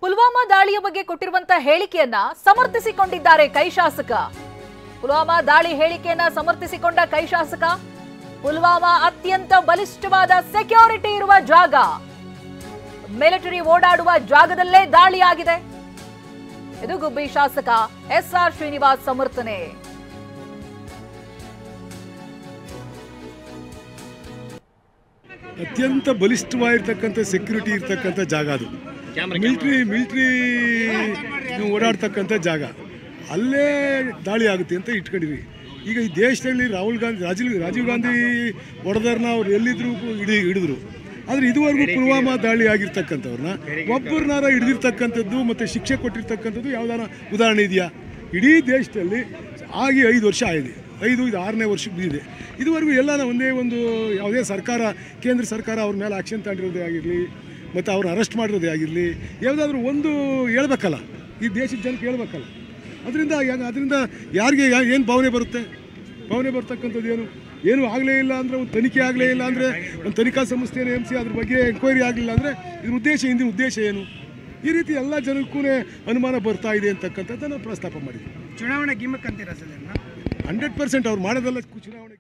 ಪುಲ್ವಾಮಾ ದಾಳಿಯ ಬಗ್ಗೆ ಕೊಟ್ಟಿರುವಂತ ಹೇಳಿಕೆಯನ್ನ ಸಮರ್ಥಿಸಿಕೊಂಡಿದ್ದಾರೆ ಕೈ ಶಾಸಕ. ಪುಲ್ವಾಮಾ ದಾಳಿ ಹೇಳಿಕೆಯನ್ನ ಸಮರ್ಥಿಸಿಕೊಂಡ ಕೈ ಶಾಸಕ, ಪುಲ್ವಾಮಾ ಅತ್ಯಂತ ಬಲಿಷ್ಠವಾದ ಸೆಕ್ಯೂರಿಟಿ ಇರುವ ಜಾಗ, ಮಿಲಿಟರಿ ಓಡಾಡುವ ಜಾಗದಲ್ಲೇ ದಾಳಿಯಾಗಿದೆ. ಇದು ಗುಬ್ಬಿ ಶಾಸಕ ಎಸ್ಆರ್ ಶ್ರೀನಿವಾಸ್ ಸಮರ್ಥನೆ. ಅತ್ಯಂತ ಬಲಿಷ್ಠವಾಗಿರ್ತಕ್ಕಂಥ ಸೆಕ್ಯೂರಿಟಿ ಇರ್ತಕ್ಕಂಥ ಜಾಗ, ಅದು ಮಿಲಿಟರಿ ಓಡಾಡ್ತಕ್ಕಂಥ ಜಾಗ, ಅಲ್ಲೇ ದಾಳಿ ಆಗುತ್ತೆ ಅಂತ ಇಟ್ಕೊಂಡಿದ್ವಿ. ಈಗ ಈ ದೇಶದಲ್ಲಿ ರಾಜೀವ್ ಗಾಂಧಿ ಹೊಡೆದವ್ರನ್ನ ಅವ್ರು ಎಲ್ಲಿದ್ರು ಹಿಡಿದ್ರು. ಆದರೆ ಇದುವರೆಗೂ ಪುಲ್ವಾಮಾ ದಾಳಿ ಆಗಿರ್ತಕ್ಕಂಥವ್ರನ್ನ ಒಬ್ಬರನ್ನಾರ ಹಿಡಿದಿರ್ತಕ್ಕಂಥದ್ದು ಮತ್ತು ಶಿಕ್ಷೆ ಕೊಟ್ಟಿರ್ತಕ್ಕಂಥದ್ದು ಯಾವ್ದಾರ ಉದಾಹರಣೆ ಇದೆಯಾ? ಇಡೀ ದೇಶದಲ್ಲಿ ಆಗಿ 5 ವರ್ಷ ಆಗಿದೆ, ಇದು 6ನೇ ವರ್ಷಕ್ಕೆ ಬಿದ್ದಿದೆ. ಇದುವರೆಗೂ ಎಲ್ಲ ಒಂದೇ ಒಂದು ಯಾವುದೇ ಸರ್ಕಾರ, ಕೇಂದ್ರ ಸರ್ಕಾರ ಅವ್ರ ಮೇಲೆ ಆ್ಯಕ್ಷನ್ ತಗೊಂಡಿರೋದೇ ಆಗಿರಲಿ, ಮತ್ತು ಅವ್ರನ್ನ ಅರೆಸ್ಟ್ ಮಾಡಿರೋದೇ ಆಗಿರಲಿ, ಯಾವುದಾದ್ರೂ ಒಂದು ಹೇಳ್ಬೇಕಲ್ಲ, ಈ ದೇಶದ ಜನಕ್ಕೆ ಹೇಳ್ಬೇಕಲ್ಲ. ಅದರಿಂದ ಯಾರಿಗೆ ಏನು ಭಾವನೆ ಬರುತ್ತೆ? ಭಾವನೆ ಬರ್ತಕ್ಕಂಥದ್ದು ಏನು ಆಗಲೇ ಇಲ್ಲ ಅಂದರೆ, ಒಂದು ತನಿಖೆ ಆಗಲೇ ಇಲ್ಲ ಅಂದರೆ, ಒಂದು ತನಿಖಾ ಸಂಸ್ಥೆಯನ್ನು ನೇಮಿಸಿ ಅದ್ರ ಬಗ್ಗೆ ಎಂಕ್ವೈರಿ ಆಗಲಿಲ್ಲ ಅಂದರೆ ಹಿಂದಿನ ಉದ್ದೇಶ ಏನು? ಈ ರೀತಿ ಎಲ್ಲ ಜನಕ್ಕೂ ಅನುಮಾನ ಬರ್ತಾ ಇದೆ ಅಂತಕ್ಕಂಥದ್ದನ್ನು ಪ್ರಸ್ತಾಪ ಮಾಡಿದ್ವಿ. ಚುನಾವಣೆ ಗಿಮ್ಮಕ್ ಅಂತೀರಾ ಸರ್? 100% ಅವ್ರು ಮಾಡೋದಲ್ಲ ಚುನಾವಣೆ.